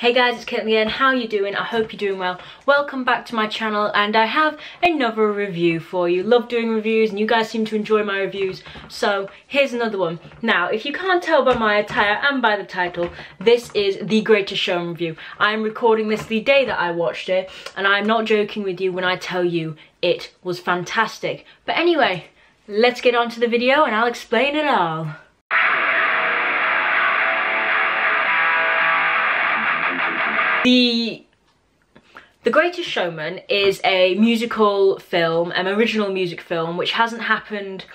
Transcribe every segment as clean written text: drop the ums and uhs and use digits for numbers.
Hey guys, it's Caitlin again. How you doing? I hope you're doing well. Welcome back to my channel, and I have another review for you. Love doing reviews and you guys seem to enjoy my reviews, so here's another one. Now, if you can't tell by my attire and by the title, this is the Greatest Showman review. I'm recording this the day that I watched it, and I'm not joking with you when I tell you it was fantastic. But anyway, let's get on to the video and I'll explain it all. The Greatest Showman is a musical film, an original music film, which hasn't happened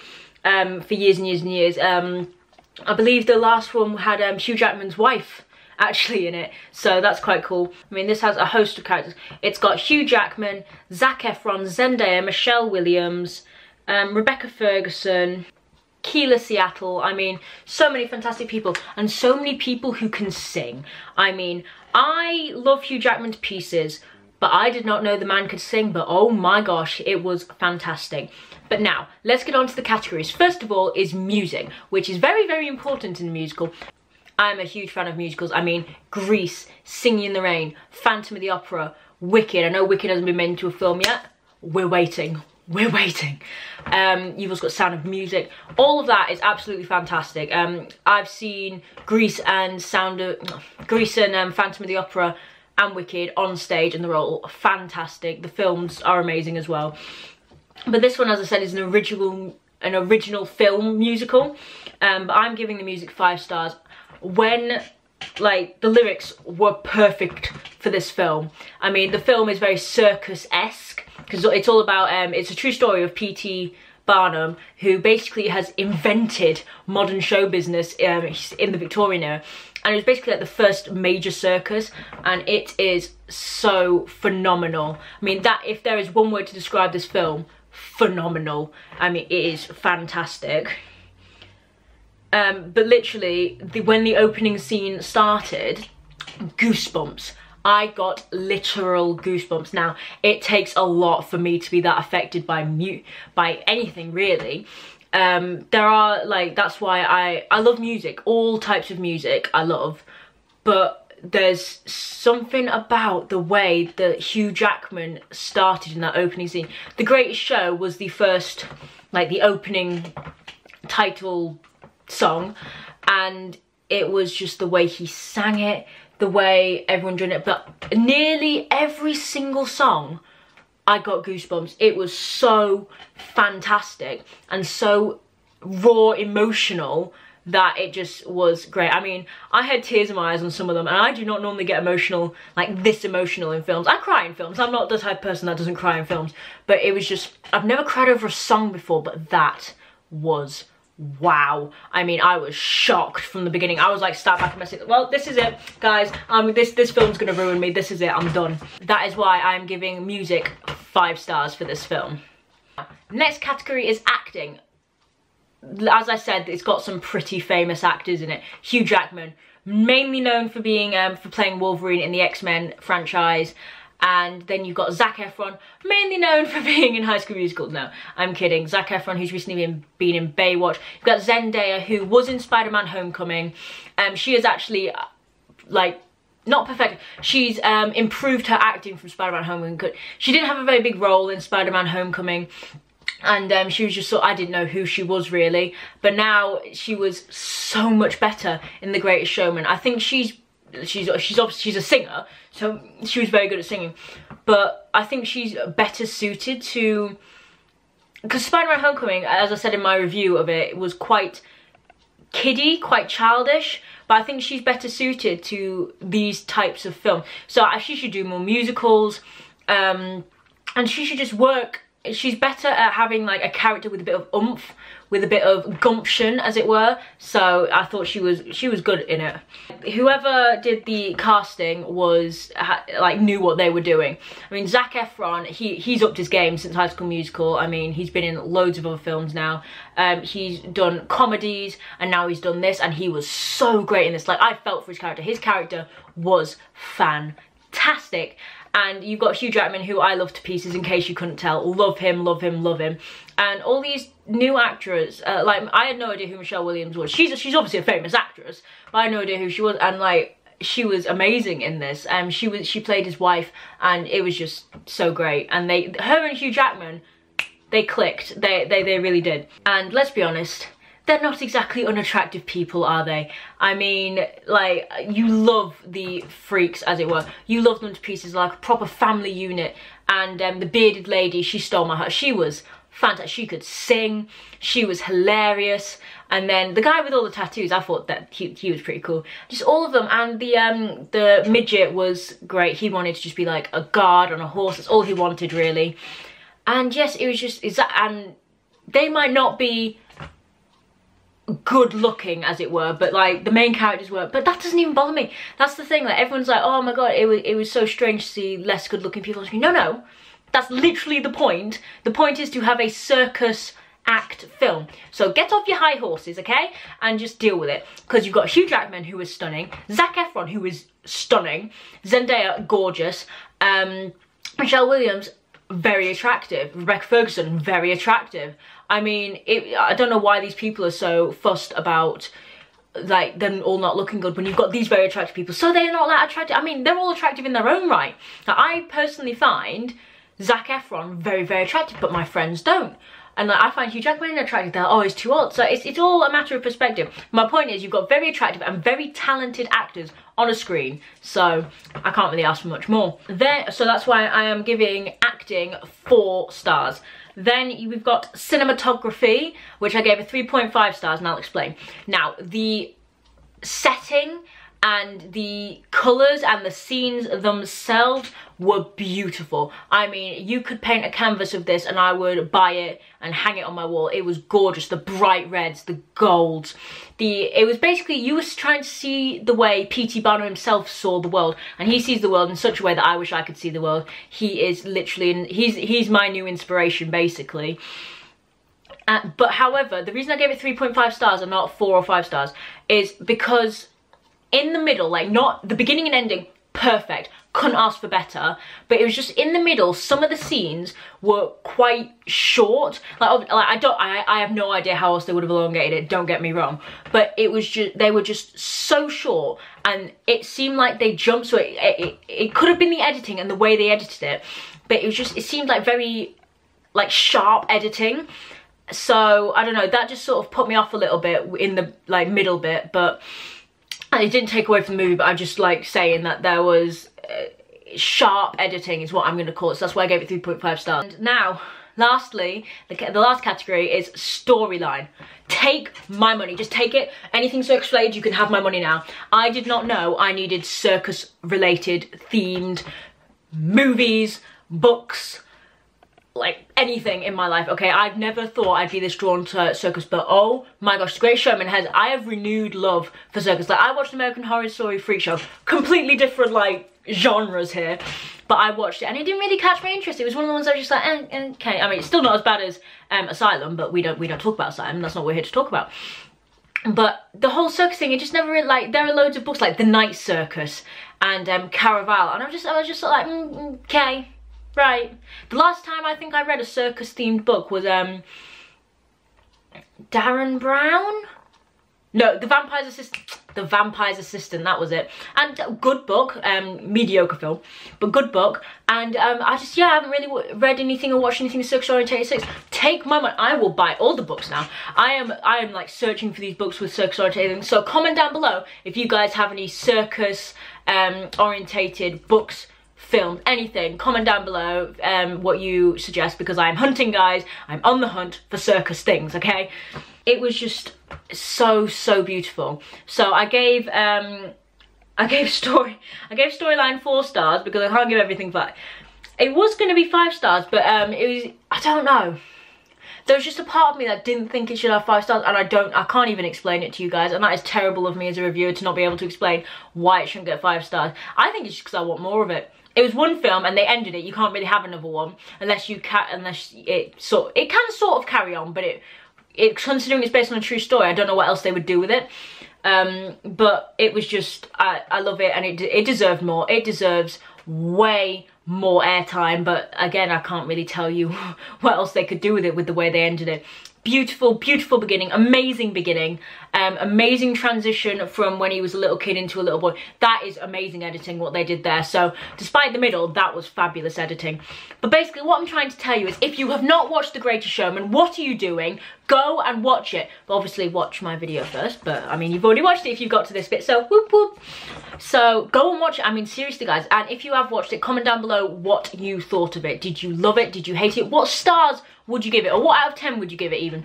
for years and years and years. I believe the last one had Hugh Jackman's wife actually in it, so that's quite cool. I mean, this has a host of characters. It's got Hugh Jackman, Zac Efron, Zendaya, Michelle Williams, Rebecca Ferguson, Keela Seattle. I mean, so many fantastic people and so many people who can sing. I mean, I love Hugh Jackman to pieces, but I did not know the man could sing, but oh my gosh, it was fantastic. But now, let's get on to the categories. First of all is music, which is very, very important in a musical. I'm a huge fan of musicals. I mean, Grease, Singing in the Rain, Phantom of the Opera, Wicked. I know Wicked hasn't been made into a film yet. We're waiting. We're waiting. You've also got Sound of Music. All of that is absolutely fantastic. I've seen Grease and Phantom of the Opera and Wicked on stage, and they're all fantastic. The films are amazing as well. But this one, as I said, is an original film musical. But I'm giving the music 5 stars. When, like, the lyrics were perfect for this film. I mean, the film is very circus-esque, because it's all about, it's a true story of P.T. Barnum, who basically has invented modern show business in the Victorian era. And it was basically like the first major circus, and it is so phenomenal. I mean, that, if there is one word to describe this film, phenomenal. I mean, it is fantastic. But literally, when the opening scene started, goosebumps. I got literal goosebumps. Now, it takes a lot for me to be that affected by anything, really. There are, like, that's why I love music. All types of music I love. But there's something about the way that Hugh Jackman started in that opening scene. The Greatest Show was the first, like, the opening title song, and it was just the way he sang it, the way everyone did it. But nearly every single song, I got goosebumps. It was so fantastic and so raw emotional that it just was great. I mean, I had tears in my eyes on some of them, and I do not normally get emotional, like this emotional in films. I cry in films. I'm not the type of person that doesn't cry in films, but it was just, I've never cried over a song before, but that was wow. I mean, I was shocked from the beginning. I was like, start back and messing. Well, this is it, guys. This film's gonna ruin me. This is it. I'm done. That is why I'm giving music 5 stars for this film. Next category is acting. As I said, it's got some pretty famous actors in it. Hugh Jackman, mainly known for being for playing Wolverine in the X-Men franchise. And then you've got Zac Efron, mainly known for being in High School Musical. No, I'm kidding. Zac Efron, who's recently been in Baywatch. You've got Zendaya, who was in Spider-Man Homecoming. She is actually, like, not perfect. She's improved her acting from Spider-Man Homecoming. She didn't have a very big role in Spider-Man Homecoming. And she was just I didn't know who she was really. But now she was so much better in The Greatest Showman. I think she's obviously a singer, so she was very good at singing, but I think she's better suited to, because Spider-Man Homecoming, as I said in my review of it, was quite kiddie, quite childish, but I think she's better suited to these types of film. So she should do more musicals, and she should just work. She's better at having like a character with a bit of oomph, with a bit of gumption, as it were. So I thought she was good in it. Whoever did the casting was like knew what they were doing. I mean, Zac Efron, he's upped his game since High School Musical. I mean, he's been in loads of other films now. He's done comedies, and now he's done this, and he was so great in this. Like, I felt for his character. His character was fantastic. And you've got Hugh Jackman, who I love to pieces, in case you couldn't tell. Love him, love him, love him. And all these new actors, like, I had no idea who Michelle Williams was. She's obviously a famous actress, but I had no idea who she was. And, like, she was amazing in this. She played his wife, and it was just so great. And her and Hugh Jackman, they clicked. They really did. And let's be honest, they're not exactly unattractive people, are they? I mean, like, you love the freaks, as it were. You love them to pieces, like a proper family unit. And the bearded lady, she stole my heart. She was fantastic. She could sing. She was hilarious. And then the guy with all the tattoos, I thought that he was pretty cool. Just all of them. And the midget was great. He wanted to just be like a guard on a horse. That's all he wanted, really. And yes, it was just, and they might not be good looking, as it were, but like the main characters were, but that doesn't even bother me. That's the thing, like everyone's like, oh my god, it was so strange to see less good looking people. No, that's literally the point. The point is to have a circus act film. So get off your high horses, okay, and just deal with it. Because you've got Hugh Jackman, who is stunning, Zac Efron, who is stunning, Zendaya, gorgeous, Michelle Williams, very attractive, Rebecca Ferguson, very attractive. I mean, I don't know why these people are so fussed about, like, them all not looking good when you've got these very attractive people. So they're not that attractive. I mean, they're all attractive in their own right. Now, I personally find Zac Efron very, very attractive, but my friends don't. And like, I find Hugh Jackman attractive. They're like, oh, he's too old. So it's all a matter of perspective. My point is, you've got very attractive and very talented actors on a screen. So I can't really ask for much more. So that's why I am giving acting 4 stars. Then we've got cinematography, which I gave a 3.5 stars, and I'll explain. Now, the setting and the colours and the scenes themselves were beautiful. I mean, you could paint a canvas of this and I would buy it and hang it on my wall. It was gorgeous. The bright reds, the golds. It was basically, you were trying to see the way P.T. Barnum himself saw the world, and he sees the world in such a way that I wish I could see the world. He is literally, he's my new inspiration, basically. But however, the reason I gave it 3.5 stars and not 4 or 5 stars is because in the middle, like, not the beginning and ending, perfect, couldn't ask for better, but it was just in the middle, some of the scenes were quite short. I have no idea how else they would have elongated it, don't get me wrong, but it was just, they were just so short, and it seemed like they jumped, so it could have been the editing and the way they edited it, but it was just, it seemed like very, like, sharp editing. So I don't know, that just sort of put me off a little bit in the, like, middle bit, but it didn't take away from the movie. But I'm just, like, saying that there was sharp editing is what I'm going to call it. So that's why I gave it 3.5 stars. And now, lastly, the last category is storyline. Take my money. Just take it. Anything circus related, you can have my money now. I did not know I needed circus related themed movies, books, like anything in my life, okay? I've never thought I'd be this drawn to circus, but oh my gosh, The Great Showman I have renewed love for circus. Like, I watched American Horror Story Freak Show, completely different, like, genres here, but I watched it and it didn't really catch my interest. It was one of the ones I was just like, okay. I mean, it's still not as bad as Asylum, but we don't talk about Asylum. That's not what we're here to talk about. But the whole circus thing, it just never really, like, there are loads of books like The Night Circus and Caraval, and I was just like, okay. Right. The last time I think I read a circus themed book was Darren Brown? No, The Vampire's Assistant, that was it. And a good book, mediocre film, but good book. And I haven't really read anything or watched anything circus orientated. Take my money. I will buy all the books now. I am like searching for these books with circus orientated. So comment down below if you guys have any circus orientated books, filmed, anything. Comment down below what you suggest, because I'm hunting, guys. I'm on the hunt for circus things, okay? It was just so beautiful. So I gave storyline 4 stars because I can't give everything 5. It was going to be 5 stars, but it was, I don't know. There was just a part of me that didn't think it should have 5 stars, and I can't even explain it to you guys, and that is terrible of me as a reviewer to not be able to explain why it shouldn't get 5 stars. I think it's just because I want more of it. It was one film and they ended it. You can't really have another one unless it can sort of carry on, but considering it's based on a true story, I don't know what else they would do with it. But it was just, I love it, and it deserved more. It deserves way more airtime, but again, I can't really tell you what else they could do with it with the way they ended it. Beautiful, beautiful beginning, amazing beginning, amazing transition from when he was a little kid into a little boy. That is amazing editing, what they did there. So despite the middle, that was fabulous editing. But basically what I'm trying to tell you is, if you have not watched The Greatest Showman, what are you doing? Go and watch it. But obviously watch my video first, but I mean, you've already watched it if you've got to this bit, so whoop whoop. So go and watch it. I mean, seriously guys, and if you have watched it, comment down below what you thought of it. Did you love it? Did you hate it? What stars would you give it? Or what out of 10 would you give it even?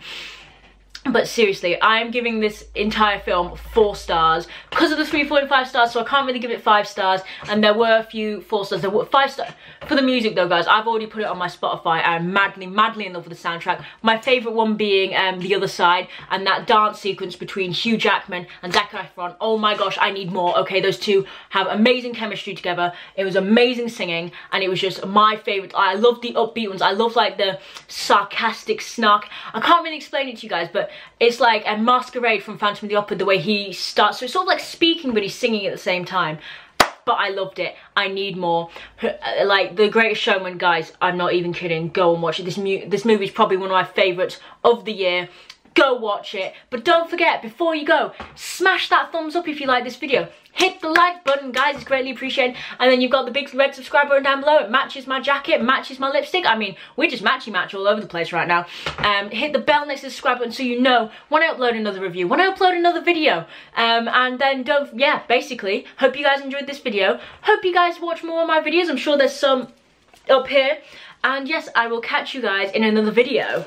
But seriously, I am giving this entire film 4 stars because of the 3, 4 and 5 stars, so I can't really give it 5 stars, and there were a few 4 stars. There were 5 stars for the music though guys. I've already put it on my Spotify. I'm madly in love with the soundtrack. My favourite one being The Other Side, and that dance sequence between Hugh Jackman and Zac Efron. Oh my gosh, I need more. Okay, those two have amazing chemistry together. It was amazing singing, and it was just my favourite. I love the upbeat ones. I love like the sarcastic snark. I can't really explain it to you guys, but it's like a Masquerade from Phantom of the Opera, the way he starts. So it's sort of like speaking, but he's singing at the same time. But I loved it. I need more. Like, The Greatest Showman, guys, I'm not even kidding. Go and watch it. This movie is probably one of my favourites of the year. Go watch it. But don't forget, before you go, smash that thumbs up if you like this video. Hit the like button, guys, it's greatly appreciated. And then you've got the big red subscribe button down below. It matches my jacket, matches my lipstick. I mean, we're just match all over the place right now. Hit the bell next to the subscribe button so you know when I upload another review, when I upload another video. And then basically, hope you guys enjoyed this video. Hope you guys watch more of my videos. I'm sure there's some up here. And yes, I will catch you guys in another video.